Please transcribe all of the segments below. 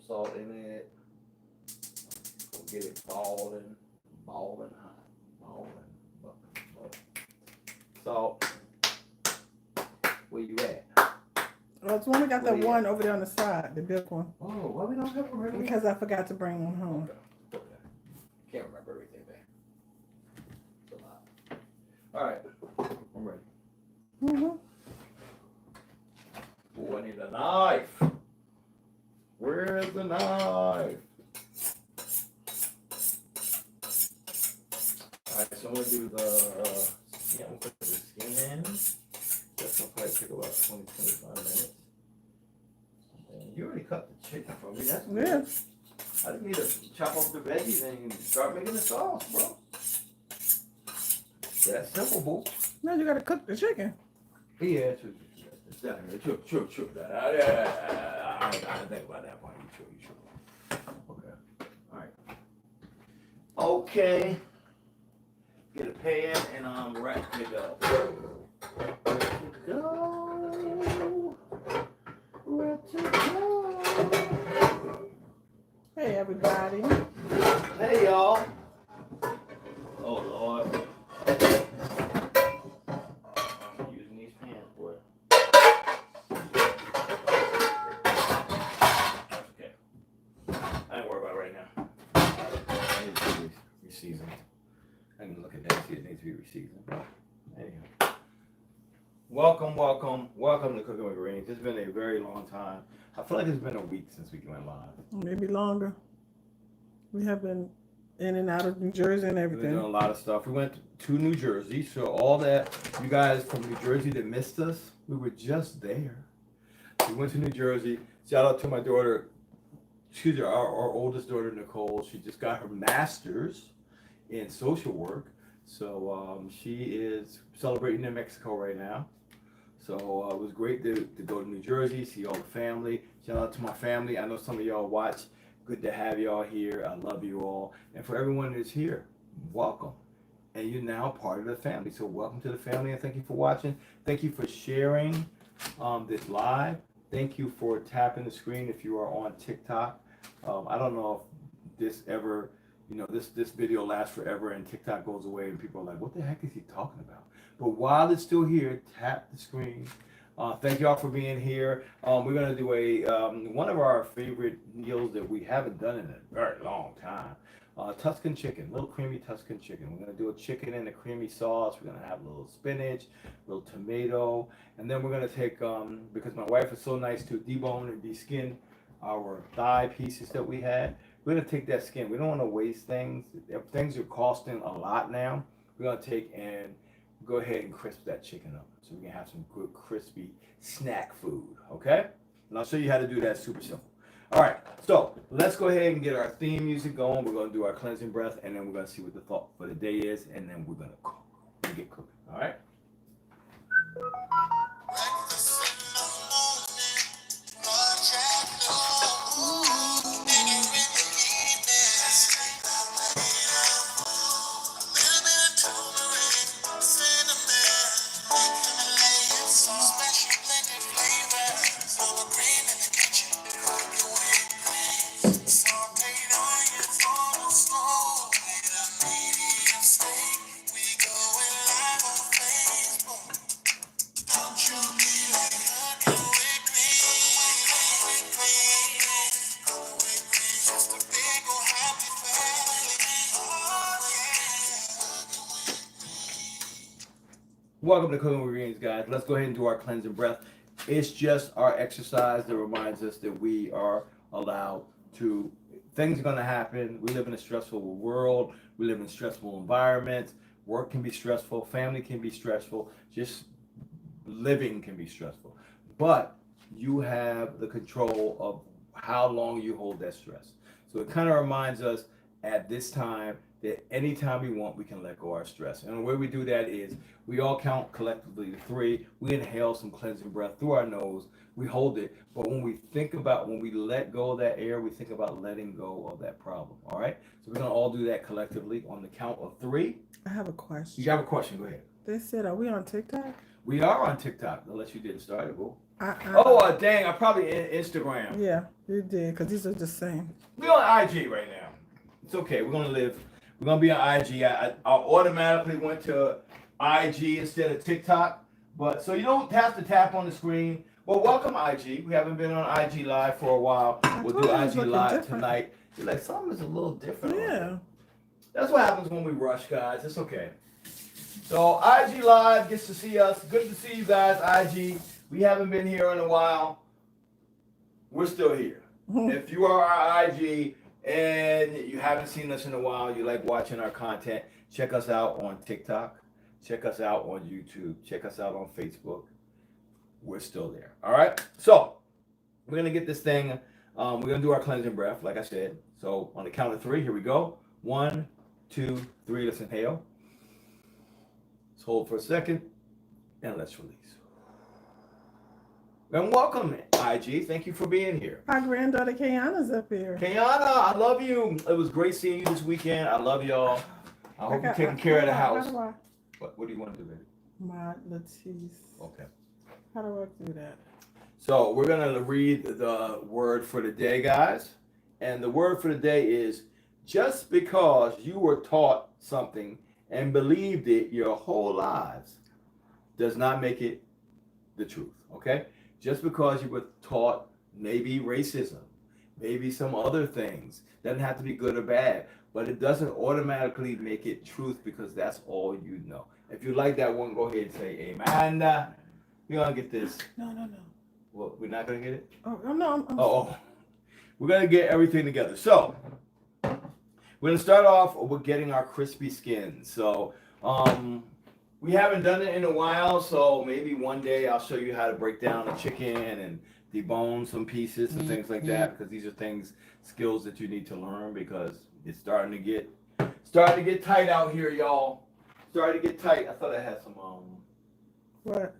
salt in it. We'll get it balling hot. Salt. Where you at? Well, it's only got that one over there on the side, the big one. Oh, why we don't have a regular? Because I forgot to bring one home. Okay. Can't remember everything, man. It's a lot. All right, I'm ready. Oh, I need a knife. Where's the knife? All right, so I'm gonna do the. I'm gonna put the skin in. That's gonna probably take about 20-25 minutes. You already cut the chicken for me. That's good. Yeah. I just need to chop off the veggies and start making the sauce, bro. That's simple, boo. No, you gotta cook the chicken. Yeah, true. I didn't think about that part. You true. Okay. All right. Okay. Get a pan and I'm ready to go. Ready to go. Hey, everybody. Hey, y'all. Oh, Lord. I'm using these pans, boy. Okay. I ain't worried about it right now. I need to be re-seasoned. I can look at that and see it needs to be re-seasoned. Anyhow. Welcome to Cooking with Greens. It's been a very long time. I feel like it's been a week since we went live. Maybe longer. We have been in and out of New Jersey and everything. We've been doing a lot of stuff. We went to New Jersey, so all that you guys from New Jersey that missed us, we were just there. We went to New Jersey. Shout out to my daughter, our oldest daughter, Nicole. She just got her master's in social work. So she is celebrating in Mexico right now. So it was great to go to New Jersey, see all the family. Shout out to my family. I know some of y'all watch. Good to have y'all here. I love you all. And for everyone that's here, welcome. And you're now part of the family. So welcome to the family and thank you for watching. Thank you for sharing this live. Thank you for tapping the screen if you are on TikTok. I don't know if this ever, this video lasts forever and TikTok goes away and people are like, what the heck is he talking about? But while it's still here, tap the screen. Thank y'all for being here. We're gonna do one of our favorite meals that we haven't done in a very long time. Tuscan chicken, little creamy Tuscan chicken. We're gonna do a chicken in a creamy sauce. We're gonna have a little spinach, a little tomato, and then we're gonna take because my wife is so nice to debone and deskin our thigh pieces that we had. We're gonna take that skin. We don't want to waste things. If things are costing a lot now, we're gonna take and go ahead and crisp that chicken up so we can have some good crispy snack food, okay? And I'll show you how to do that super simple. All right, so let's go ahead and get our theme music going. We're gonna do our cleansing breath and then we're gonna see what the thought for the day is and then we're gonna cook and get cooking, all right? Welcome to Cooking with Greens, guys. Let's go ahead and do our cleansing breath. It's just our exercise that reminds us that we are allowed to, things are going to happen. We live in a stressful world. We live in stressful environments. Work can be stressful. Family can be stressful. Just living can be stressful. But you have the control of how long you hold that stress. So it kind of reminds us at this time that anytime we want, we can let go of our stress. And the way we do that is we all count collectively to 3. We inhale some cleansing breath through our nose. We hold it. But when we let go of that air, we think about letting go of that problem. All right? So we're going to all do that collectively on the count of 3. I have a question. You have a question? Go ahead. They said, are we on TikTok? We are on TikTok, unless you didn't start it. Well, Dang, I probably Instagram. Yeah, you did, because these are the same. We're on IG right now. It's okay. We're gonna be on IG. I automatically went to IG instead of TikTok. But so you don't have to tap on the screen. Well, welcome IG. We haven't been on IG Live for a while. We'll do IG Live tonight. You're like, something is a little different. Yeah. That's what happens when we rush, guys. It's okay. So IG Live gets to see us. Good to see you guys, IG. We haven't been here in a while. We're still here. If you are our IG and you haven't seen us in a while, you like watching our content, check us out on TikTok. Check us out on YouTube. Check us out on Facebook. We're still there. All right. So we're going to get this thing. We're going to do our cleansing breath, like I said. So on the count of 3, here we go. 1, 2, 3. Let's inhale. Let's hold for a second. And let's release. And welcome, IG. Thank you for being here. My granddaughter Kayana's up here. Kayana, I love you. It was great seeing you this weekend. I love y'all. I hope you're taking care of the house. What do you want to do, baby? My Latisse. Okay. How do I do that? So we're going to read the word for the day, guys. And the word for the day is, just because you were taught something and believed it your whole lives does not make it the truth, okay? Just because you were taught maybe racism, maybe some other things, doesn't have to be good or bad, but it doesn't automatically make it truth because that's all you know. If you like that one, go ahead and say amen. We're going to get this. No. Well, we're not going to get it? Oh, no. Oh. We're going to get everything together. So, we're going to start off with getting our crispy skin. So, we haven't done it in a while, so maybe one day I'll show you how to break down a chicken and debone some pieces and things like that, because these are skills that you need to learn, because it's starting to get tight out here, y'all. Starting to get tight. I thought I had some What?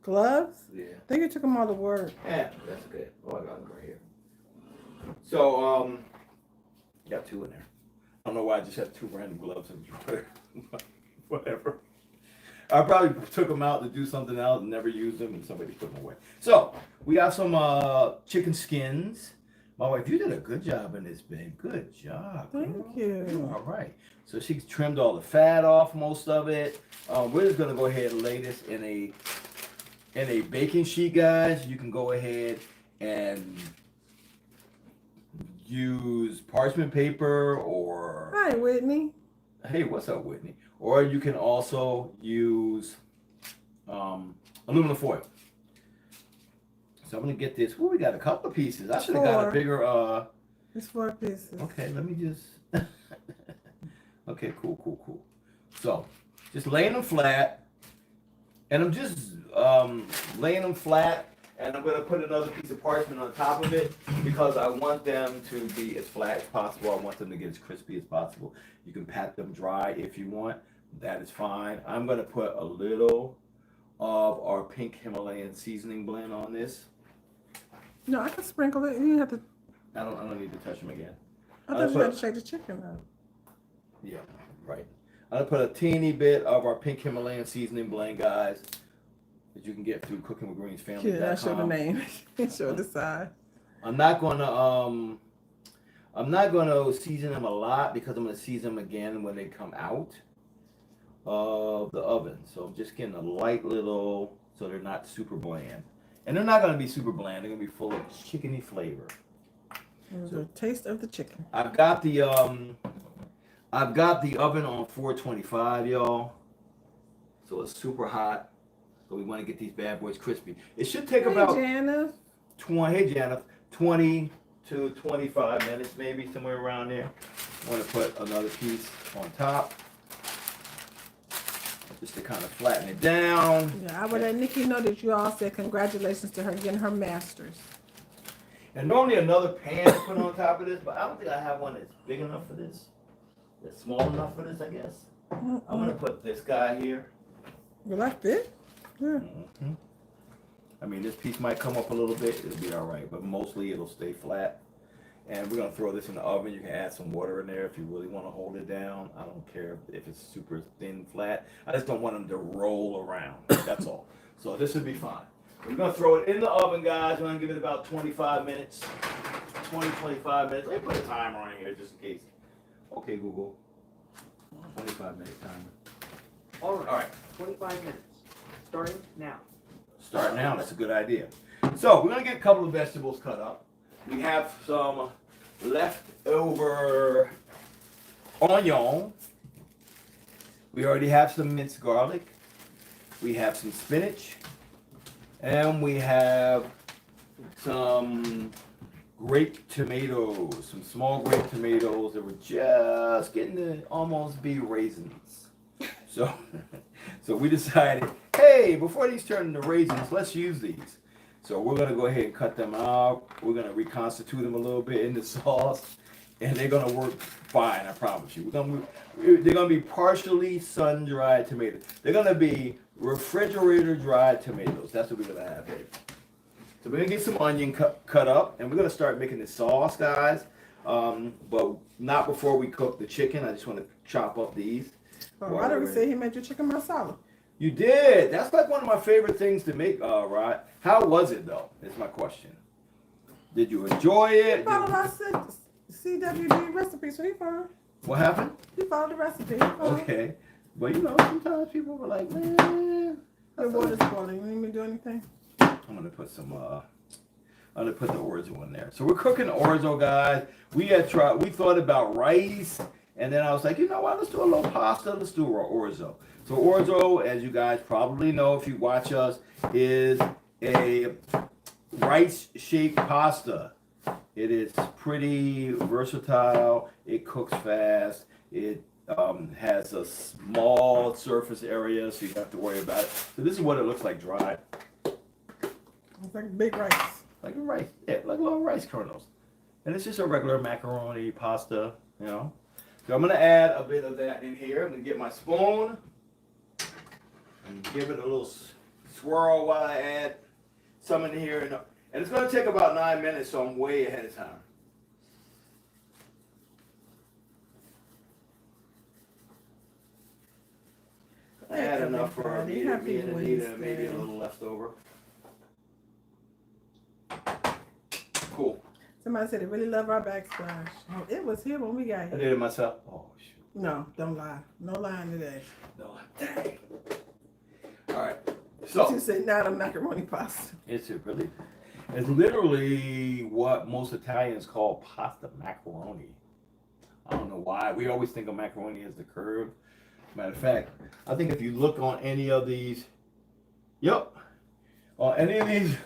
Gloves? Yeah. I think you took them all to work. Yeah, that's good. Oh, I got them right here. So, got 2 in there. I don't know why I just have 2 random gloves in the drawer. Whatever. I probably took them out to do something else and never used them, and somebody put them away. So, we got some chicken skins. My wife, you did a good job in this, babe. Good job. Thank you. All right. So she trimmed all the fat off, most of it. We're just gonna go ahead and lay this in a baking sheet, guys. You can go ahead and use parchment paper or. Hi, Whitney. Hey, what's up, Whitney? Or you can also use aluminum foil. So I'm gonna get this. Oh, we got a couple of pieces. I should have got a bigger. It's 4 pieces. Okay, let me just. Okay, cool. So, just laying them flat, and I'm just laying them flat, and I'm gonna put another piece of parchment on top of it because I want them to be as flat as possible. I want them to get as crispy as possible. You can pat them dry if you want. That is fine. I'm gonna put a little of our pink Himalayan seasoning blend on this. No, I can sprinkle it. You have to. I don't need to touch them again. I thought you had to shake the chicken up. Yeah, right. I'm gonna put a teeny bit of our pink Himalayan seasoning blend, guys, that you can get through cookingwithgreensfamily.com. Yeah, I show the name. Show the size. I'm not gonna season them a lot because I'm gonna season them again when they come out of the oven. So I'm just getting a light little, so they're not super bland. And they're not gonna be super bland. They're gonna be full of chickeny flavor. The taste of the chicken. I've got the oven on 425, y'all. So it's super hot. So we want to get these bad boys crispy. It should take about Janice. 20 to 25 minutes, maybe somewhere around there. I want to put another piece on top, just to kind of flatten it down. Yeah, I would let Nikki know that you all said congratulations to her getting her master's. And normally another pan to put on top of this, but I don't think I have one that's big enough for this. That's small enough for this, I guess. I'm gonna put this guy here. You like it? Yeah. Mm-hmm. I mean, this piece might come up a little bit. It'll be all right, but mostly it'll stay flat. And we're gonna throw this in the oven. You can add some water in there if you really want to hold it down. I don't care if it's super thin, flat. I just don't want them to roll around. That's all. So this would be fine. We're gonna throw it in the oven, guys. We're gonna give it about 25 minutes. 25 minutes. Let me put a timer on here just in case. Okay, Google. 25-minute timer. All right. All right. 25 minutes. Starting now. Start now. That's a good idea. So we're gonna get a couple of vegetables cut up. We have some leftover onion. We already have some minced garlic. We have some spinach. And we have some grape tomatoes, some small grape tomatoes that were just getting to almost be raisins. So, so we decided, hey, before these turn into raisins, let's use these. So we're gonna go ahead and cut them out. We're gonna reconstitute them a little bit in the sauce, and they're gonna work fine. I promise you. They're gonna be partially sun-dried tomatoes. They're gonna be refrigerator-dried tomatoes. That's what we're gonna have here. So we're gonna get some onion cut up, and we're gonna start making the sauce, guys. But not before we cook the chicken. I just want to chop up these. Why did we say he made your chicken masala? You did. That's like one of my favorite things to make, Rod. How was it though? Is my question. Did you enjoy it? He followed our CWD recipe, so he followed. What happened? He followed the recipe. He followed. Okay. But you know, sometimes people were like, man. The water's boiling. You need me to do anything? I'm gonna put some I'm gonna put the orzo in there. So we're cooking orzo, guys. We thought about rice, and then I was like, you know what, let's do a little pasta, let's do orzo. So orzo, as you guys probably know if you watch us, is a rice-shaped pasta. It is pretty versatile, it cooks fast, it has a small surface area, so you don't have to worry about it. So this is what it looks like dried. It's like big rice. Like rice, yeah, like little rice kernels. And it's just a regular macaroni pasta, you know. So I'm gonna add a bit of that in here. I'm gonna get my spoon and give it a little swirl while I add some in here. And it's gonna take about 9 minutes, so I'm way ahead of time. Add enough for Anita, maybe a little left over. Cool. Somebody said they really love our backsplash. Oh, it was here when we got I here. did it myself. Oh shoot. No, don't lie. No lying today. No, dang. All right. So You said not a macaroni pasta. it's literally what most Italians call pasta macaroni. I don't know why. We always think of macaroni as the curve. Matter of fact, I think if you look on any of these, on any of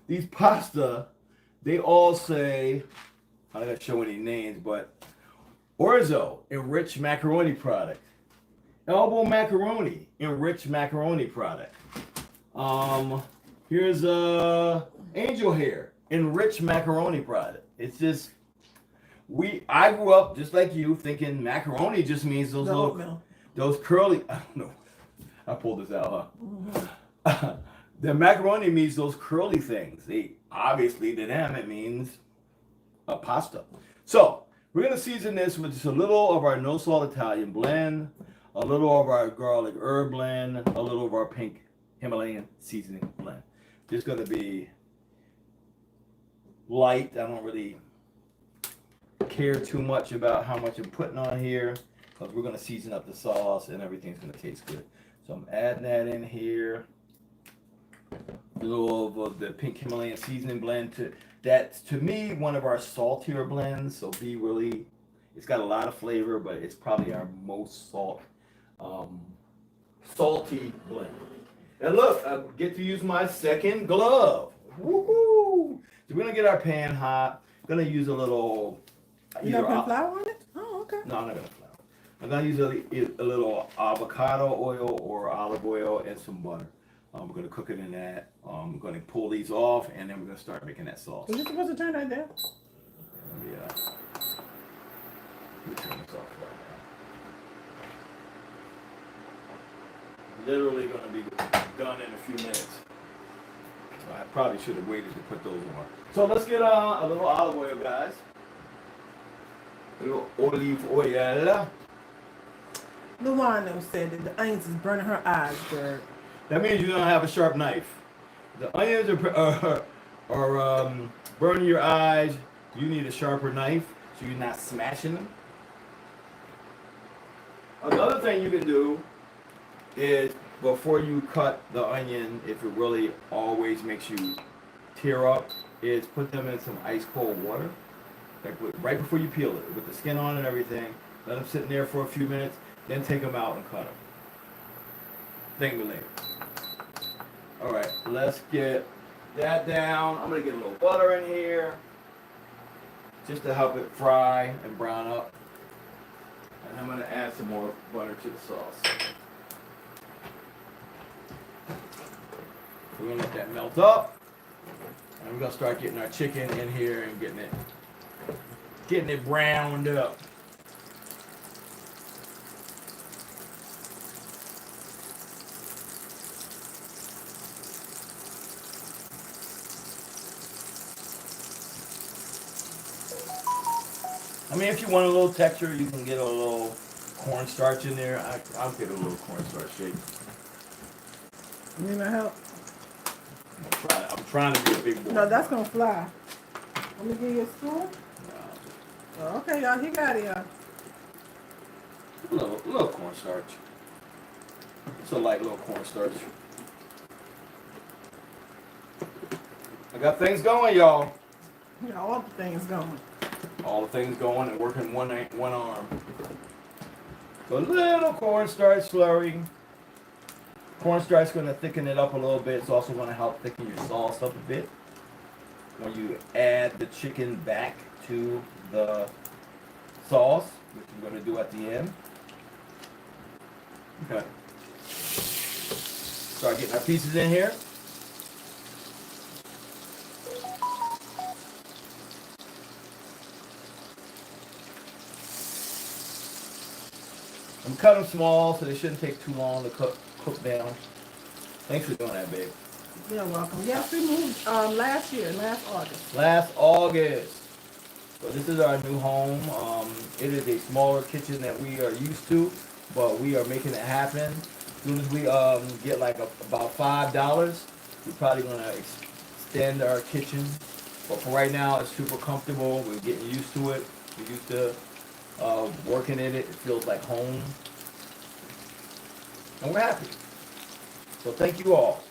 these pasta, they all say, I'm not gonna show any names, but orzo, enriched macaroni product. Elbow macaroni, enriched macaroni product. Here's angel hair, enriched macaroni product. It's just, I grew up just like you thinking macaroni just means those curly, I don't know, I pulled this out, huh? The macaroni means those curly things. Obviously to them it means a pasta. So we're gonna season this with just a little of our no salt Italian blend, a little of our garlic herb blend, a little of our pink Himalayan seasoning blend. Just gonna be light. I don't really care too much about how much I'm putting on here because we're gonna season up the sauce and everything's gonna taste good. So I'm adding that in here. A little of the pink Himalayan seasoning blend. That's to me one of our saltier blends. So it's got a lot of flavor, but it's probably our most salty blend. And look, I get to use my second glove. Woohoo! So we're gonna get our pan hot. Gonna use a little. You not put flour on it? Oh, okay. No, I'm not gonna flour. I'm gonna use a little avocado oil or olive oil and some butter. We're gonna cook it in that. I'm gonna pull these off, and then we're gonna start making that sauce. Is you supposed to turn that down? Yeah. Let me turn this off right now. Literally gonna be done in a few minutes. So I probably should have waited to put those on. So let's get a little olive oil, guys. A little olive oil. Luana said that the onions is burning her eyes, Gert. That means you're gonna have a sharp knife. the onions are burning your eyes. You need a sharper knife so you're not smashing them. Another thing you can do is before you cut the onion, if it really always makes you tear up, is put them in some ice cold water, like right before you peel it, with the skin on and everything. Let them sit in there for a few minutes, then take them out and cut them. Thank me later. All right, let's get that down. I'm gonna get a little butter in here, just to help it fry and brown up. And I'm gonna add some more butter to the sauce. We're gonna let that melt up. And we're gonna start getting our chicken in here and getting it browned up. I mean, if you want a little texture, you can get a little cornstarch in there. I'll get a little cornstarch shake. You need my help? I'm trying to be a big boy. No, that's gonna fly. Let me give you a spoon. Oh, okay, y'all. He got it, y'all. A little cornstarch. It's a light little cornstarch. I got things going, y'all. Yeah, all the things going. All the things going and working one arm. So a little cornstarch slurry. Cornstarch is going to thicken it up a little bit. It's also going to help thicken your sauce up a bit when you add the chicken back to the sauce, which we're going to do at the end. Okay. Start getting our pieces in here. I'm cutting them small so they shouldn't take too long to cook down. Thanks for doing that, babe. You're welcome. Yes, we moved last August. Last August. So this is our new home. It is a smaller kitchen that we are used to, but we are making it happen. As soon as we get like about $5, we're probably gonna extend our kitchen. But for right now, it's super comfortable. We're getting used to it. We're used to working in it. It feels like home. And we're happy. So thank you all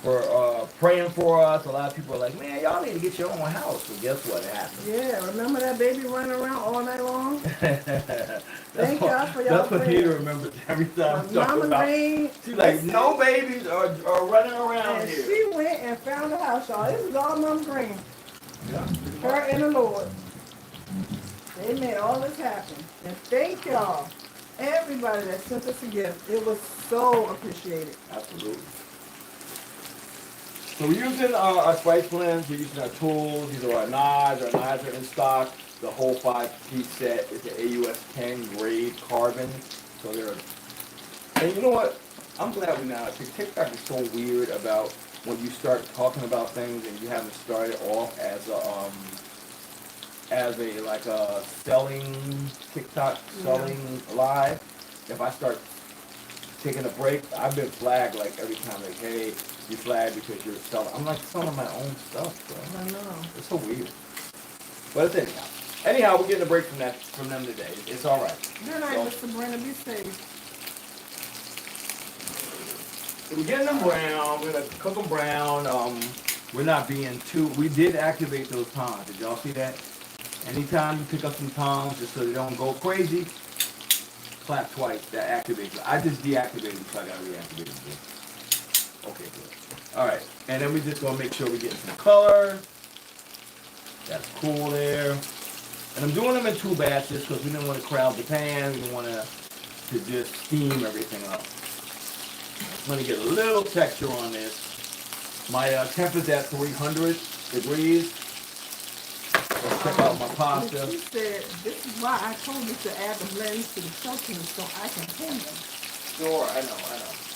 for praying for us. A lot of people are like, man, y'all need to get your own house. Well, guess what happened? Yeah, remember that baby running around all night long? Thank y'all for y'all That's what Peter remembers every time. Mama Green. She's like, no babies are running around And here. she went and found a house, y'all. This is all Mama Green. Yeah. Her and the Lord. They made all this happen. And thank y'all, everybody that sent us a gift. It was so appreciated. Absolutely. So we're using our spice blends, we're using our tools, these are our knives. Our knives are in stock. The whole 5-piece set is the AUS 10 grade carbon. So they're, and you know what? I'm glad we now, because TikTok is so weird about when you start talking about things and you haven't started off as a like a selling TikTok selling live. If I start taking a break, I've been flagged like every time, like, hey, you flagged because you're selling. I'm like selling my own stuff, bro. I know. It's so weird. But it's anyhow, we're getting a break from them today. It's all right. Good night, Mr. Brenda. Be safe. So we're getting them brown. We're gonna cook them brown. We're not being too. We did activate those tongs. Did y'all see that? Anytime you pick up some tongs, just so they don't go crazy, clap twice. That activates it. I just deactivated them, so I gotta reactivate them again. Okay, good. All right, and then we're just gonna make sure we're getting some color. That's cool there. And I'm doing them in 2 batches because we didn't want to crowd the pan. We didn't want to just steam everything up. I'm gonna get a little texture on this. My temp is at 300 degrees. Let's check out my pasta. She said, this is why I told you to add the blends to the protein so I can pin them. Sure, I know.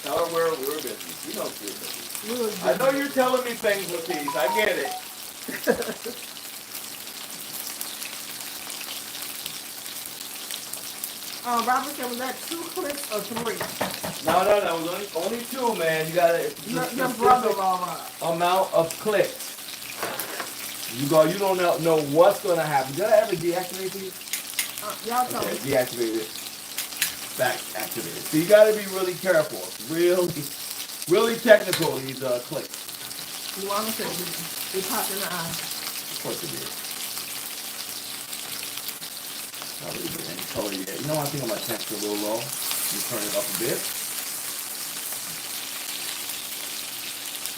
Tell her we're busy. You know we're busy. I I know you're telling me things with these. I get it. Robert said, was that 2 clicks or 3? No, it was only 2, man. You gotta Your brother-in-law. amount of clicks. You don't know what's gonna happen. Did I ever deactivate these? Y'all tell me. Deactivate it. Back activated. So you gotta be really careful. Really technical, these clicks. You want to say they pop in the eye. Of course it is. Not really getting any color yet. You know, I think my temp's a little low. You turn it up a bit.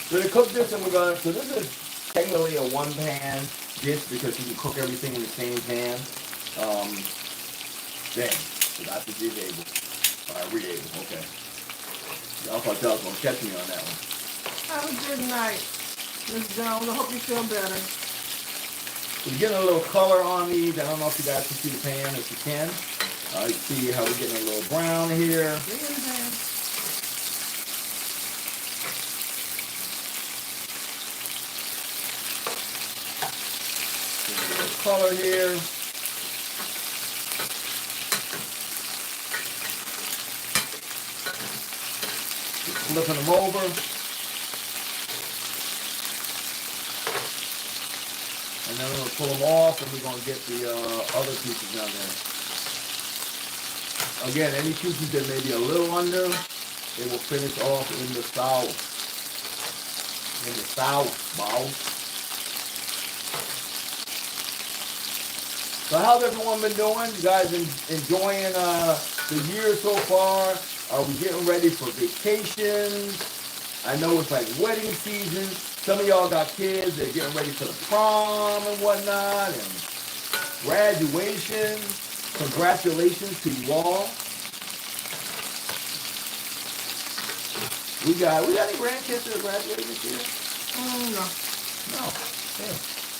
So to cook this, and so this is technically a 1-pan dish because you can cook everything in the same pan. Then, so that's what you're able. Re-able, okay. I thought that was going to catch me on that one. Have a good night, Miss Jones. I hope you feel better. We're getting a little color on these. I don't know if you guys can see the pan. If you can, you see how we're getting a little brown here. Bring in the pan. A little color here. Just flipping them over. And then we're going to pull them off and we're going to get the other pieces down there. Again, any pieces that may be a little under, they will finish off in the south. In the south, bow. So how's everyone been doing? You guys enjoying the year so far? Are we getting ready for vacations? I know it's like wedding season. Some of y'all got kids, they're getting ready for the prom and whatnot, and graduation. Congratulations to you all. We got any grandkids that graduated this year? No. No. Yeah.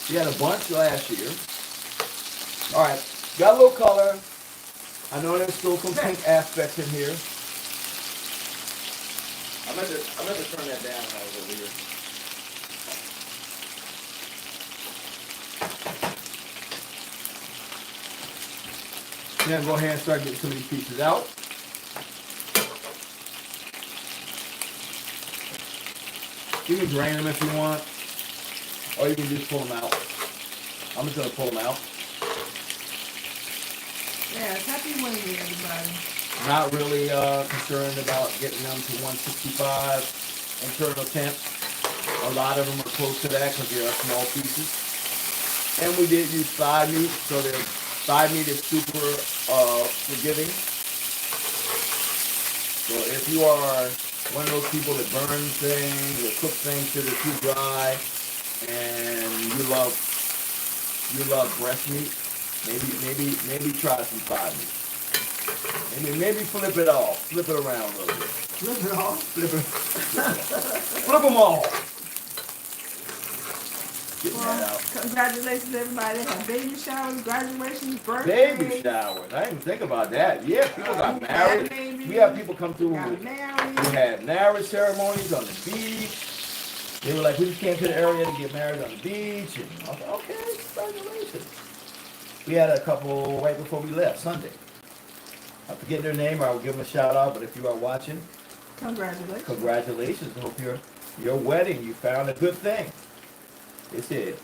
We had a bunch last year. All right, got a little color. I know there's still some pink aspects in here. I meant to turn that down when I was over here. Then go ahead and start getting some of these pieces out. You can drain them if you want, or you can just pull them out. I'm just gonna pull them out. Yeah, happy Wednesday, everybody. Not really concerned about getting them to 165 internal temp. A lot of them are close to that because they are small pieces. And we did use thigh meat, so their thigh meat is super forgiving. So if you are one of those people that burn things or cook things till they're too dry, and you love breast meat, maybe try some thigh meat. Maybe flip it off. Flip it around a little bit. Flip it off. Flip them all. Get that out. Congratulations, everybody. They had baby showers, graduations, birthdays. Baby showers. I didn't think about that. Yeah, people got married. We have people come through who had marriage ceremonies on the beach. They were like, we just came to the area to get married on the beach. And I was like, okay, congratulations. We had a couple right before we left, Sunday. I forget their name, or I will give them a shout out, but if you are watching, congratulations. Congratulations. I hope your wedding, you found a good thing. They said,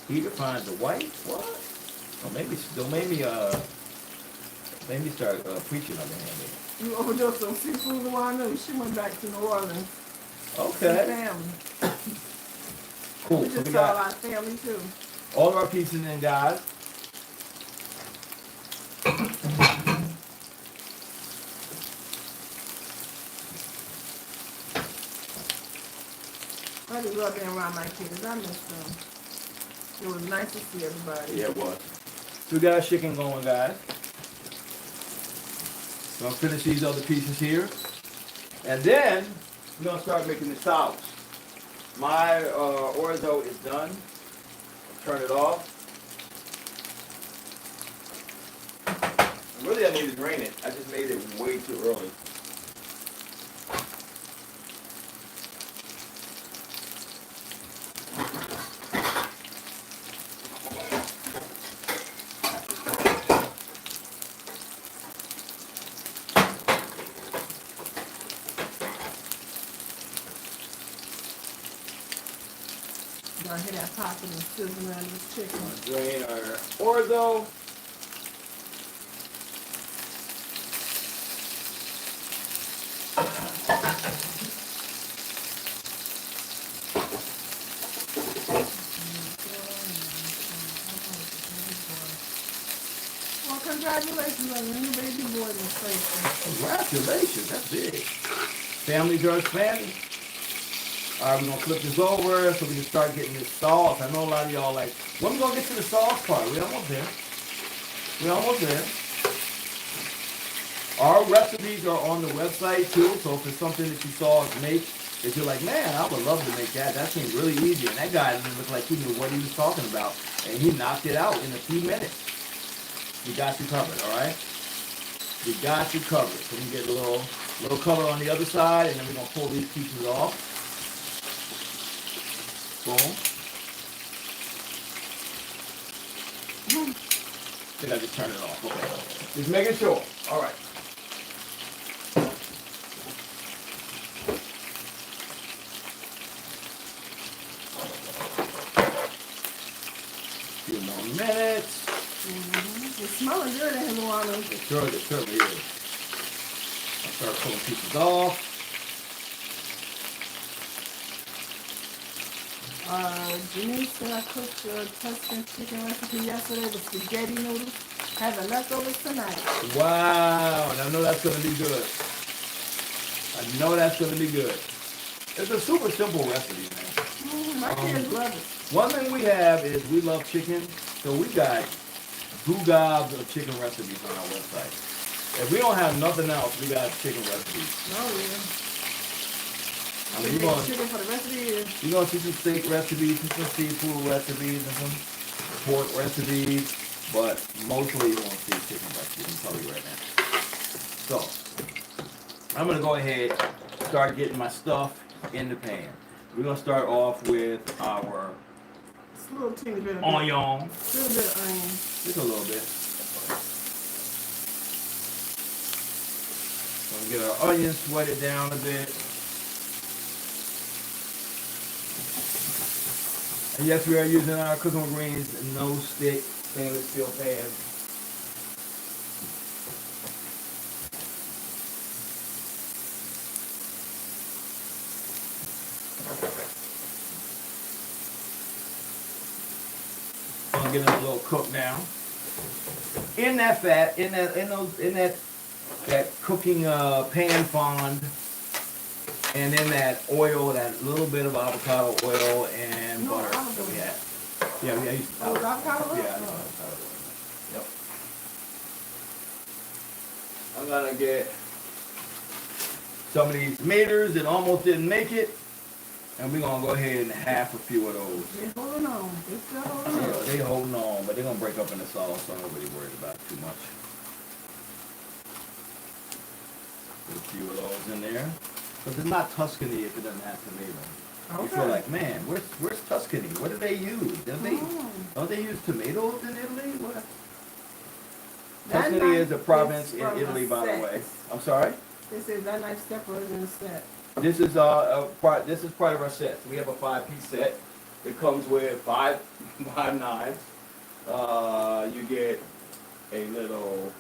Peter finds a wife? What? Well, don't make me start preaching on the hand. You overdosed on seafood in Wanda. She went back to New Orleans. Okay. Family. Cool. We So just we saw got our family too. all of our pieces in, guys. I just love being around my kids. I miss them. It was nice to see everybody. Yeah, it was. So we got our chicken going, guys. So I'll finish these other pieces here. And then we're going to start making the sauce. My orzo is done. Turn it off. Really, I need to drain it. I just made it way too early. that popping and sizzling on this chicken. Drain our orzo. Well, congratulations on your new baby boy, Miss Tracy. Congratulations, that's big. Family Drugs family. All right, we're gonna flip this over so we can start getting this sauce. I know a lot of y'all like, when we gonna get to the sauce part? We almost there. We almost there. Our recipes are on the website too, so if it's something that you saw us make, if you're like, man, I would love to make that. That seems really easy. And that guy didn't look like he knew what he was talking about. And he knocked it out in a few minutes. We got you covered, all right? We got you covered. So we can get a little color on the other side, and then we're gonna pull these pieces off. Boom. I think I just turned it off. Okay. Just making sure. All right. Few more minutes. It's smelling good in here, Luana. It certainly is. I'll start pulling pieces off. Denise said I cooked your Tuscan chicken recipe yesterday with spaghetti noodles. Having leftovers tonight. Wow, I know that's gonna be good. I know that's gonna be good. It's a super simple recipe, man. My kids love it. One thing we have is we love chicken, so we got gobs of chicken recipes on our website. If we don't have nothing else, we got chicken recipes. Oh yeah. I mean, you're going chicken for the rest of the year. You're gonna see some steak recipes, some seafood recipes, and some pork recipes, but mostly you're gonna see chicken recipes. I'm telling you right now. So I'm gonna go ahead and start getting my stuff in the pan. We're gonna start off with our Just a little teeny bit of onion. A little bit of onion. Just a little bit. Gonna get our onions sweated down a bit. And yes, we are using our cooking with greens no stick stainless steel pan. I'm getting a little cooked now. In that fat, in that cooking pan fond, and in that oil, that little bit of avocado oil and butter that we had. Yeah, we used Oh, avocado oil? Yeah, I know avocado oil. Yep. I'm gonna get some of these tomatoes that almost didn't make it, and we're gonna go ahead and half a few of those. They're holding on. They're still holding on. Yeah, they holding on, but they're gonna break up in the sauce, so I'm not really worried about it too much. Put a few of those in there. Because it's not Tuscany if it doesn't have tomato. You feel like, man, where's Tuscany? What do they use? Don't they use tomatoes in Italy? What? Tuscany is a province in Italy, by the way. I'm sorry? They said that knife stepper is in the set. This is part of our set. We have a 5-piece set. It comes with five knives. You get a little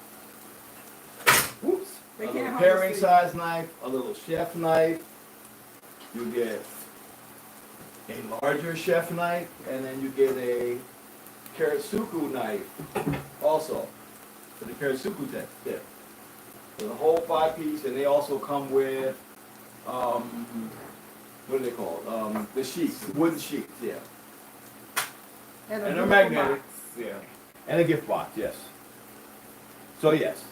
a little paring size knife, a little chef knife. You get a larger chef knife, and then you get a karasuku knife also for the karasuku dip. So the whole 5-piece, and they also come with what are they called? The sheets, the wooden sheets, yeah. And they're magnetic, yeah. And a gift box, yes. So yes,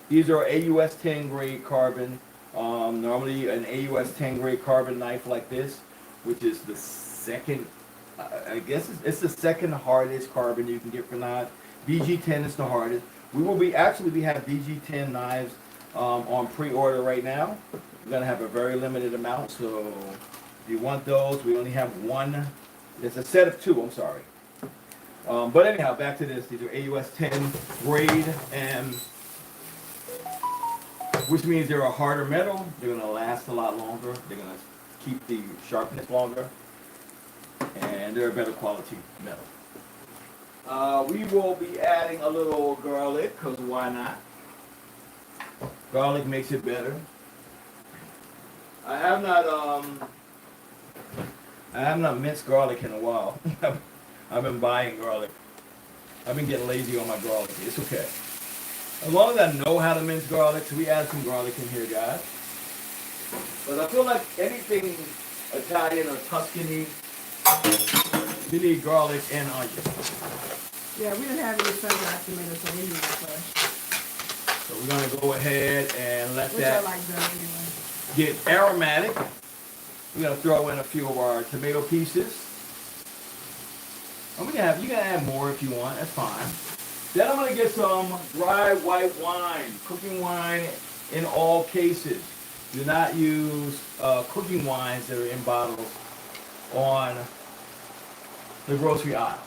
these are AUS 10 grade carbon. Normally an AUS 10 grade carbon knife like this, which is the second, I guess it's the second hardest carbon you can get for knives. BG10 is the hardest. We have BG10 knives on pre-order right now. We're gonna have a very limited amount, so if you want those, we only have one. It's a set of 2, I'm sorry. But anyhow, back to this. These are AUS 10 grade, and which means they're a harder metal. They're gonna last a lot longer. They're gonna keep the sharpness longer. And and they're a better quality metal. We will be adding a little garlic, because why not? Garlic makes it better. I have not minced garlic in a while. I've been buying garlic. I've been getting lazy on my garlic. It's okay. As long as I know how to mince garlic, so we add some garlic in here, guys. But I feel like anything Italian or Tuscan, you need garlic and onion. Yeah, we didn't have any sun-dried tomatoes, so we need that fresh. So we're gonna go ahead and let Which I that like that anyway. get aromatic. We're gonna throw in a few of our tomato pieces. And you can add more if you want, that's fine. Then I'm gonna get some dry white wine, cooking wine in all cases. Do not use cooking wines that are in bottles on the grocery aisle.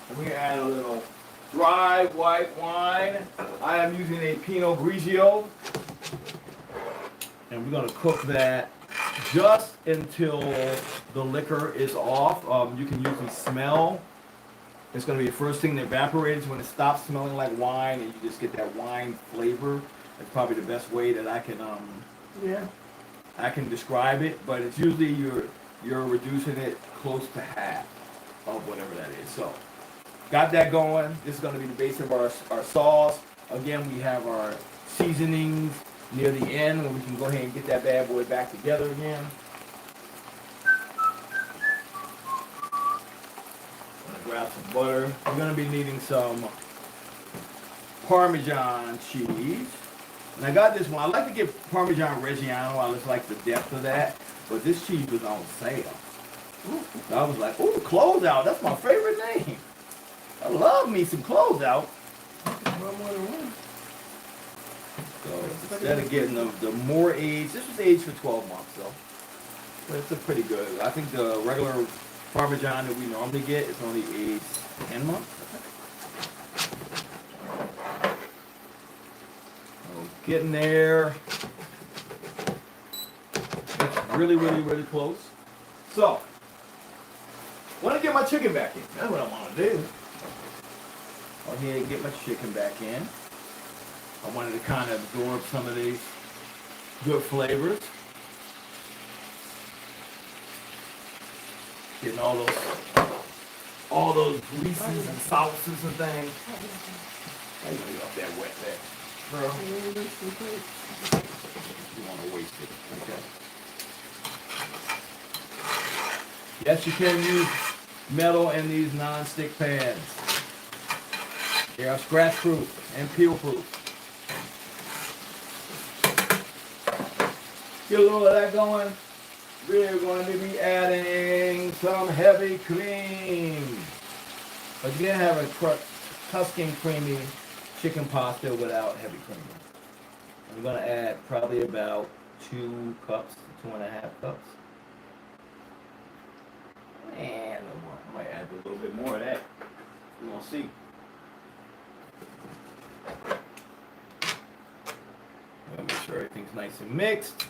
And we're gonna add a little dry white wine. I am using a Pinot Grigio. And we're gonna cook that just until the liquor is off. You can usually smell. It's gonna be the first thing that evaporates when it stops smelling like wine, and you just get that wine flavor. That's probably the best way that I can describe it. But it's usually you're reducing it close to half of whatever that is. So got that going. This is gonna be the base of our sauce. Again, we have our seasonings near the end, when we can go ahead and get that bad boy back together again. Grab some butter. We're going to be needing some Parmesan cheese. And I got this one. I like to get Parmesan Reggiano. I just like the depth of that. But this cheese was on sale. So I was like, ooh, closeout. That's my favorite name. I love me some closeout. So instead of getting the more aged, this was aged for 12 months though. But it's a pretty good. I think the regular Parmesan that we normally get is only aged 10 months. So getting there. It's really, really, really close. So, want to get my chicken back in. That's what I want to do. Go ahead and get my chicken back in. I wanted to kind of absorb some of these good flavors. Getting all those greases and sauces and things. I know you're up there wet there. Bro. You want to waste it. Okay. Yes, you can use metal in these non-stick pans. They are scratch proof and peel proof. Get a little of that going. We're going to be adding some heavy cream. But you can't have a Tuscan creamy chicken pasta without heavy cream. I'm going to add probably about 2 cups, 2.5 cups. And I might add a little bit more of that. We're going to see. I'm going to make sure everything's nice and mixed.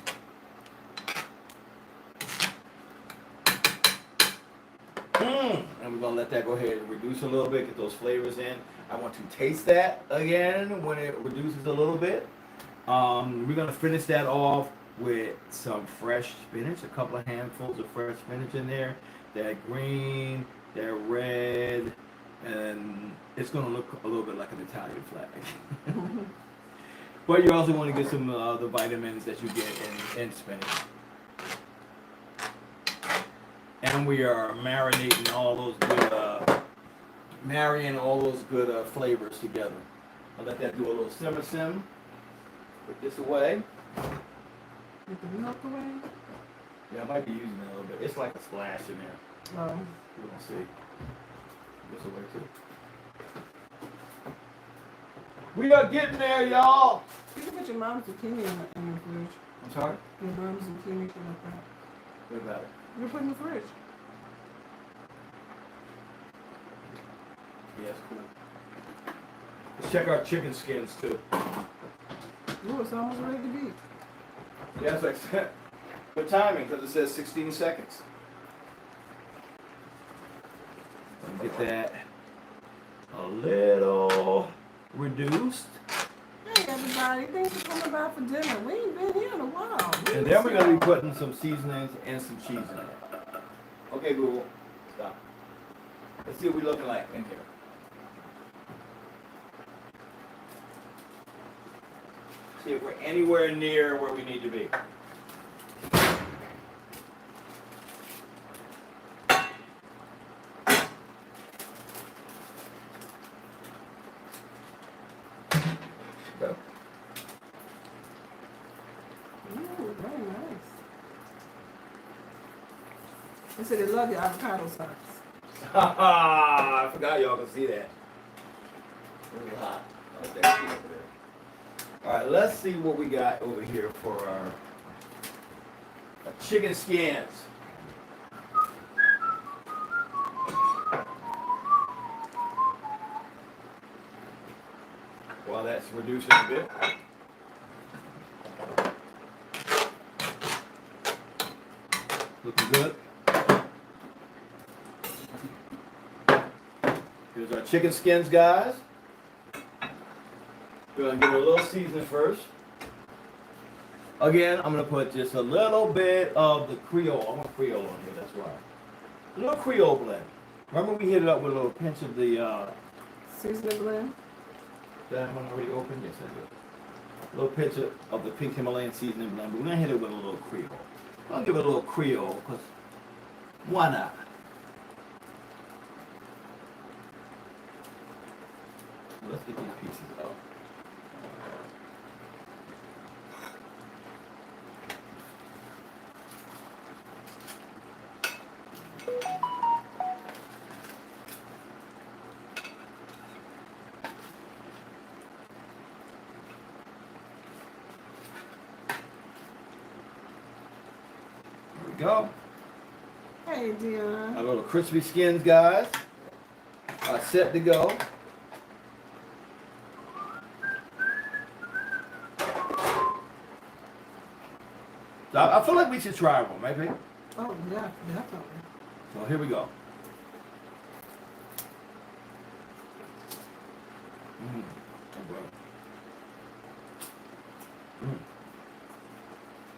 And we're going to let that go ahead and reduce a little bit, get those flavors in. I want to taste that again when it reduces a little bit. We're going to finish that off with some fresh spinach, a couple of handfuls of fresh spinach in there. That green, that red, and it's going to look a little bit like an Italian flag. But you also want to get some the vitamins that you get in spinach. And we are marinating all those good, marrying all those good flavors together. I'll let that do a little sim. Put this away. Get the milk away? Yeah, I might be using it a little bit. It's like a splash in there. Oh. We're gonna see. This away too. We are getting there, y'all. You can put your mom's zucchini in the fridge. I'm sorry? Your mom's zucchini can like that. What about it? You put in the fridge. Yeah, it's cool. Let's check our chicken skins too. Ooh, it's almost ready to be. Yeah, it's like, good timing because it says 16 seconds. Get that a little reduced. Hey everybody, thanks for coming by for dinner. We ain't been here in a while. And then we're gonna be putting some seasonings and some cheese in it. Okay, Google, stop. Let's see what we're looking like in here. See if we're anywhere near where we need to be. Okay. Ooh, very nice. They said they love your avocado sauce. I forgot y'all can see that. Really hot. Oh, there she is over there. All right, let's see what we got over here for our chicken skins. While that's reducing a bit. Looking good. Here's our chicken skins, guys. We're gonna give it a little seasoning first. Again, I'm gonna put just a little bit of the Creole. I want Creole on here, that's why. A little Creole blend. Remember we hit it up with a little pinch of the, Seasoning blend. that one already open? Yes, I did. A little pinch of the pink Himalayan seasoning blend, but we're gonna hit it with a little Creole. I'll give it a little Creole, because why not? Let's get these pieces out. There we go. Hey, Dion. Our little crispy skins, guys, are set to go. So I feel like we should try one, maybe. Oh, yeah, definitely. So here we go.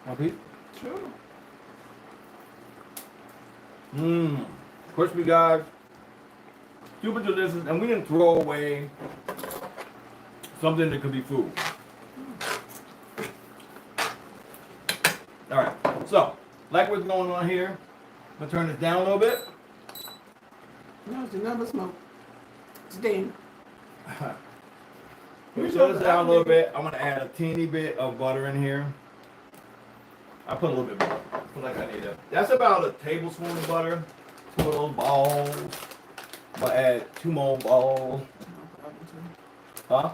Happy? True. Crispy, guys. Super delicious, and we didn't throw away something that could be food. All right, so like what's going on here, I'm gonna turn this down a little bit. No, it's another smoke. Steam. Turn this down a little bit. I'm gonna add a teeny bit of butter in here. I put a little bit more. I feel like I need it. That's about a tablespoon of butter. 2 little balls. I'm gonna add 2 more balls. Huh?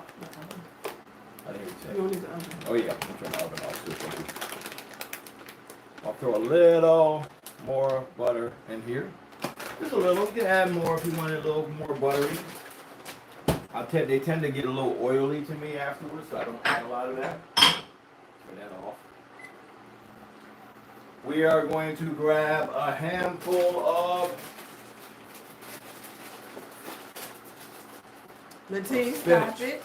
I didn't even say. You don't need the oven. Oh yeah, I'm turn the oven off too. Thank you. I'll throw a little more butter in here. Just a little. You can add more if you want it a little more buttery. They tend to get a little oily to me afterwards, so I don't add a lot of that. Turn that off. We are going to grab a handful of Latif, Spinach. stop it.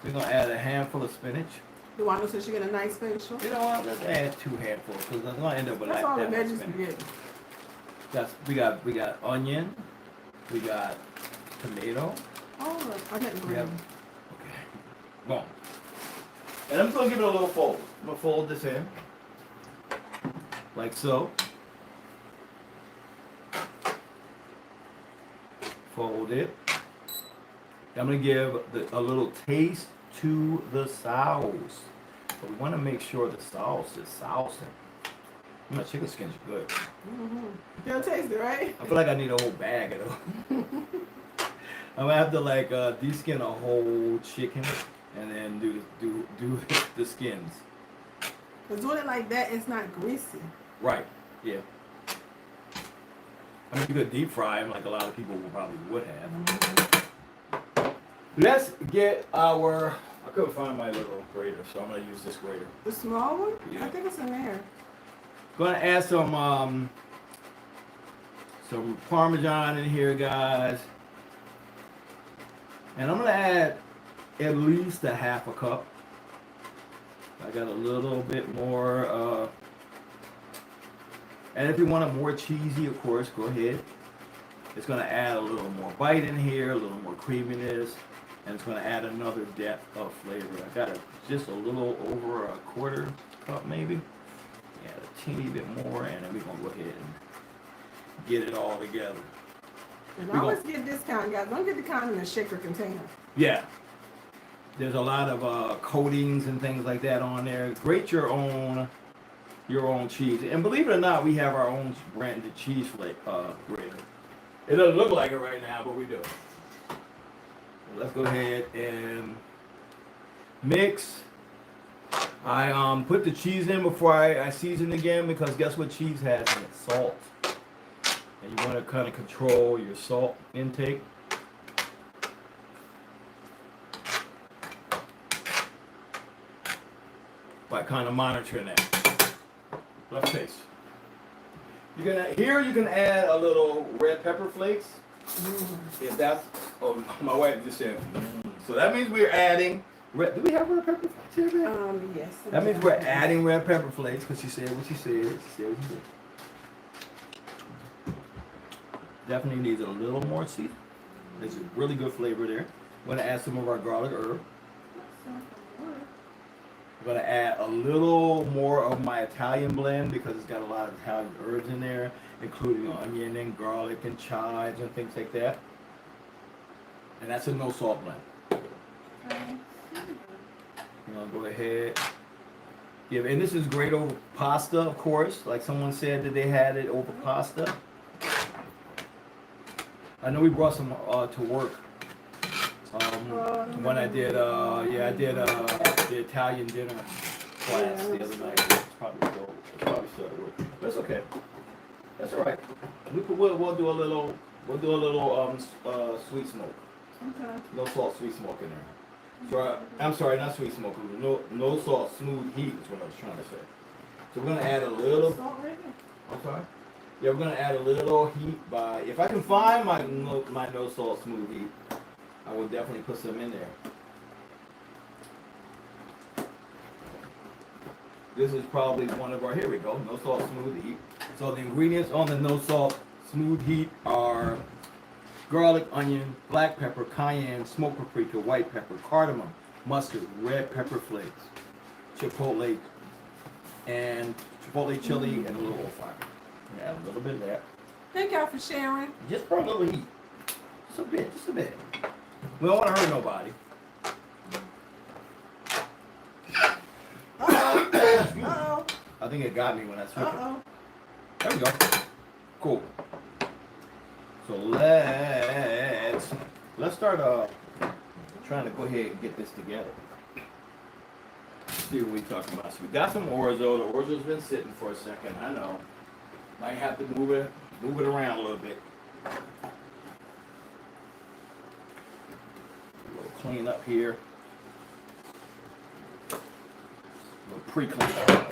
We're gonna add a handful of spinach. You want to so she get a nice facial? You know what? Let's add 2 handfuls because I'm gonna end up with That's like all the that much veggies spinach. we get. We got onion, we got tomato. Oh, I didn't We green. have okay. Boom. And I'm just gonna give it a little fold. I'm gonna fold this in. Like so. Fold it. I'm gonna give a little taste to the sauce. But we wanna make sure the sauce is saucing. My chicken skins are good. Mm-hmm. You'll taste it, right? I feel like I need a whole bag of them. I'm gonna have to like de-skin a whole chicken and then do the skins. Cause doing it like that, it's not greasy. Right. Yeah. I mean, you could deep fry them like a lot of people probably would have. Let's get our. I couldn't find my little grater, so I'm gonna use this grater. The small one? Yeah. I think it's in there. Gonna add some some Parmesan in here, guys. And I'm gonna add at least a half a cup. I got a little bit more, and if you want it more cheesy, of course, go ahead. It's gonna add a little more bite in here, a little more creaminess, and it's gonna add another depth of flavor. I got just a little over a quarter cup maybe. Add a teeny bit more, and then we're gonna go ahead and get it all together. And always get this kind, guys. Don't get the kind in a shaker container. Yeah. There's a lot of coatings and things like that on there. Grate your own cheese. And believe it or not, we have our own branded cheese flake grater. It doesn't look like it right now, but we do. Let's go ahead and mix. I put the cheese in before I season again, because guess what cheese has in it? Salt. And you want to kind of control your salt intake. By kind of monitoring that. Left face. You can add a little red pepper flakes. If that's, oh, my wife just said. So that means we're adding. Do we have red pepper flakes here, man? Yes. That means we're adding red pepper flakes, because she said what she said. She said what she said. Definitely needs a little more seasoning. There's a really good flavor there. We're gonna add some of our garlic herb. I'm gonna add a little more of my Italian blend, because it's got a lot of Italian herbs in there, including onion and garlic and chives and things like that. And that's a no salt blend. I'm gonna go ahead. Yeah, and this is great over pasta, of course. Like someone said that they had it over pasta. I know we brought some to work. When I did, I did the Italian dinner class the other night. It's probably started with, but it's okay. That's all right. We'll do a little sweet smoke. Okay. No salt, sweet smoke in there. So I'm sorry, not sweet smoke. No salt, smooth heat is what I was trying to say. So we're gonna add a little. Salt right there. I'm sorry. Yeah, we're gonna add a little heat by. If I can find my no salt smooth heat, I will definitely put some in there. This is probably one of our. Here we go. No salt smooth heat. So the ingredients on the no salt smooth heat are garlic, onion, black pepper, cayenne, smoked paprika, white pepper, cardamom, mustard, red pepper flakes, chipotle chili, and a little fire. Add a little bit of that. Thank y'all for sharing. Just for a little heat. Just a bit. We don't want to hurt nobody. Uh-oh. I think it got me when I switched it. Uh-oh. There we go. Cool. So let's start trying to go ahead and get this together. See what we talking about. So we got some orzo. The orzo's been sitting for a second. I know. Might have to move it around a little bit. A little clean up here. A little pre-clean up.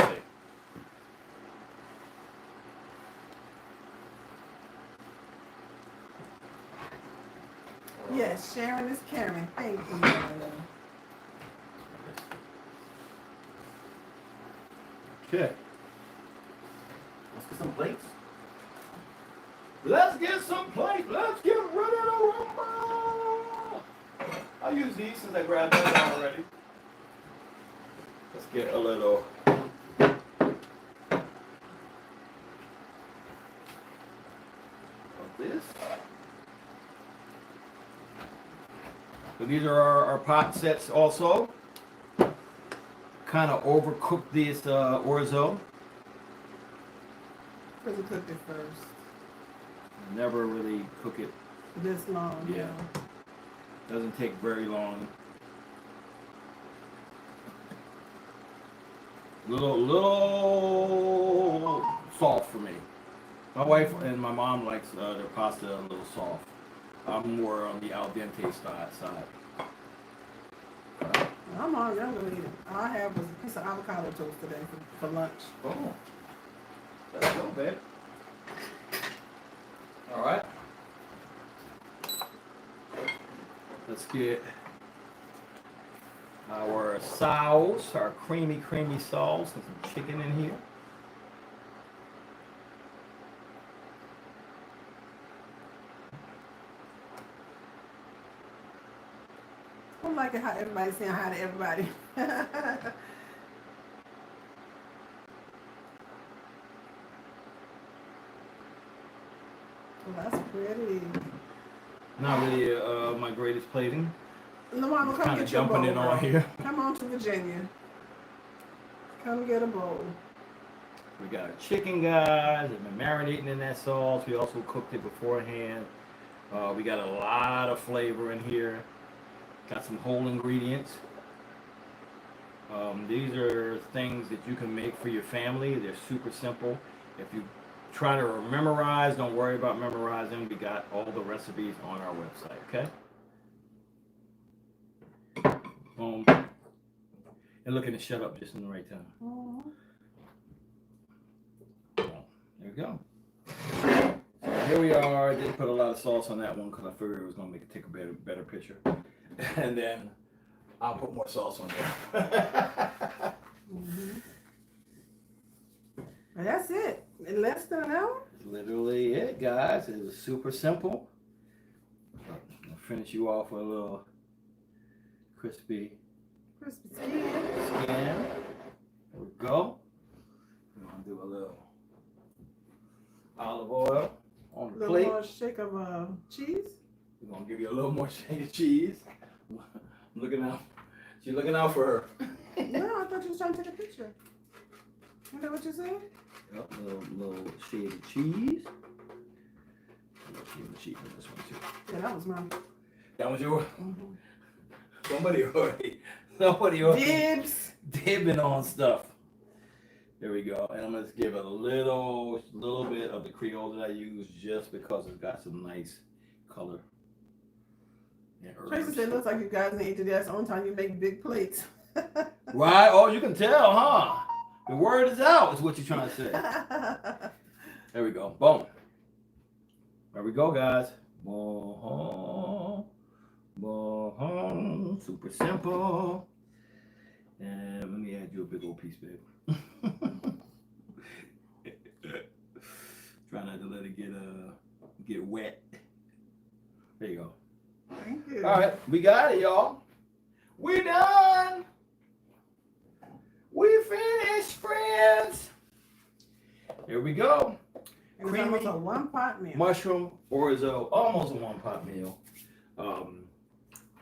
Yes, Sharon is caring. Thank you. Okay. Let's get some plates. Let's get some plates. Let's get ready to rumble. I'll use these since I grabbed that already. Let's get a little. Of this. So these are our pot sets also. Kind of overcook this orzo. Because we cooked it first. Never really cook it. This long. Yeah. Doesn't take very long. Little soft for me. My wife and my mom likes their pasta a little soft. I'm more on the al dente side. I'm hungry. I'm going to eat it. All I have was a piece of avocado toast today for lunch. Oh. Let's go, babe. All right. Let's get our sauce, our creamy sauce, and some chicken in here. I don't like it how everybody's saying hi to everybody. Well, that's pretty. Not really my greatest plating. Lamama, come Kind get of your bowl. jumping in on girl. here. Come on to Virginia. Come get a bowl. We got our chicken, guys. It's been marinating in that sauce. We also cooked it beforehand. We got a lot of flavor in here. Got some whole ingredients. These are things that you can make for your family. They're super simple. If you try to memorize, don't worry about memorizing. We got all the recipes on our website, okay? And looking to shut up just in the right time. There we go. So here we are. I didn't put a lot of sauce on that one because I figured it was going to make it take a better picture. And then I'll put more sauce on there. And that's it. In less than an hour? That's literally it, guys. It was super simple. I'll finish you off with a little crispy Crispy skin. skin. There we go. We're going to do a little olive oil on the A plate. little more shake of cheese. We're going to give you a little more shake of cheese. I'm looking out. She's looking out for her. No, I thought you was trying to take a picture. Is that what you said? Yep, little shade of cheese. A little shade of cheese on this one too. Yeah, that was mine. That was yours? Mm-hmm. Somebody already Dibs. dibbing on stuff. There we go. And I'm gonna just give it a little bit of the Creole that I use just because it's got some nice color. Tracy said, looks like you guys need to do that. That's the only time you make big plates. Right? Oh, you can tell, huh? The word is out, is what you're trying to say. There we go. Boom. There we go, guys. Boom. Boom. Super simple. And let me add you a big old piece, babe. Try not to let it get wet. There you go. Thank you. All right, we got it, y'all. We done. We finished, friends. Here we go. And it's almost a one-pot meal. Mushroom orzo, almost a one-pot meal.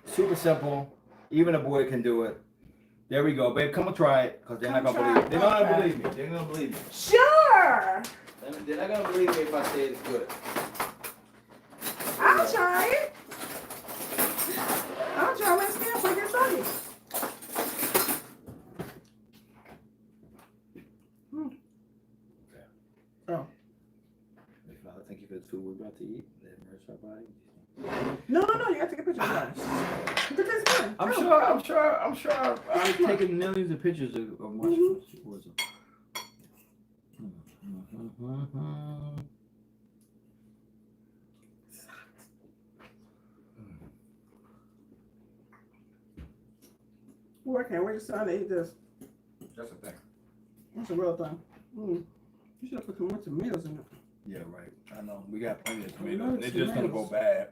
Super simple. Even a boy can do it. There we go, babe. Come and try it, because they're not gonna believe. They're not gonna believe me. They're gonna believe me. Sure. They're not gonna believe me if I say it's good. I'll try it. I'll try my skin for your study. Oh. Father, thank you for the food we're about to eat. That nourish our body. No, you gotta take a picture of that. Look at this one. I'm sure I've taken millions of pictures of mushrooms. Well, I can't wait to sit down and eat this. That's a thing. That's a real thing. You should have put some more tomatoes in it. Yeah, right. I know. We got plenty of I tomatoes. love They're just gonna go tomatoes. bad.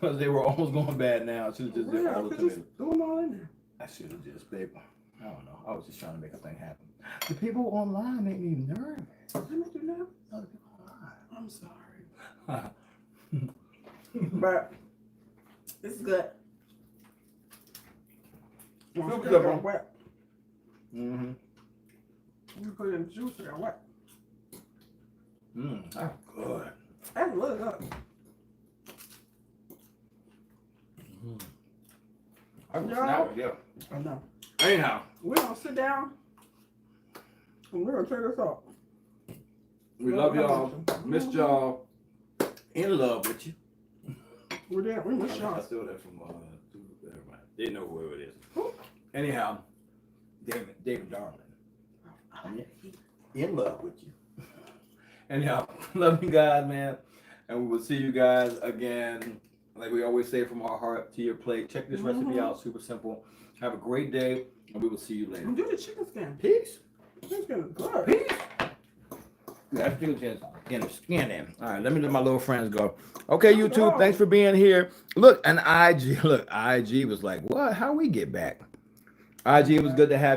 Because they were almost going bad now. I should have just did all the Just tomatoes. throw them all in there. I should have just, babe. I don't know. I was just trying to make a thing happen. The people online make me nervous. Let me do that. No, the people online. I'm sorry. But it's good. Super It's simple. wet. Mm-hmm. You put it in the juice, it got wet. That's good. That's really good. I can No. snap it, yeah. I know. Anyhow, We're gonna sit down and we're gonna take this off. we love y'all. Missed y'all. In love with you. We're there. We miss I y'all. stole that from never mind. They know who it is. Anyhow, David Darlene. In love with you. And love you guys, man. And we will see you guys again. Like we always say, from our heart to your plate. Check this recipe out. Super simple. Have a great day, and we will see you later. And do the chicken skin. Peace. Chicken skin is good. Peace. That's chicken skin. Getting the skin in. All right, let me let my little friends go. Okay, YouTube, thanks for being here. Look, and IG. Look, IG was like, what? How we get back? IG, it was good to have you.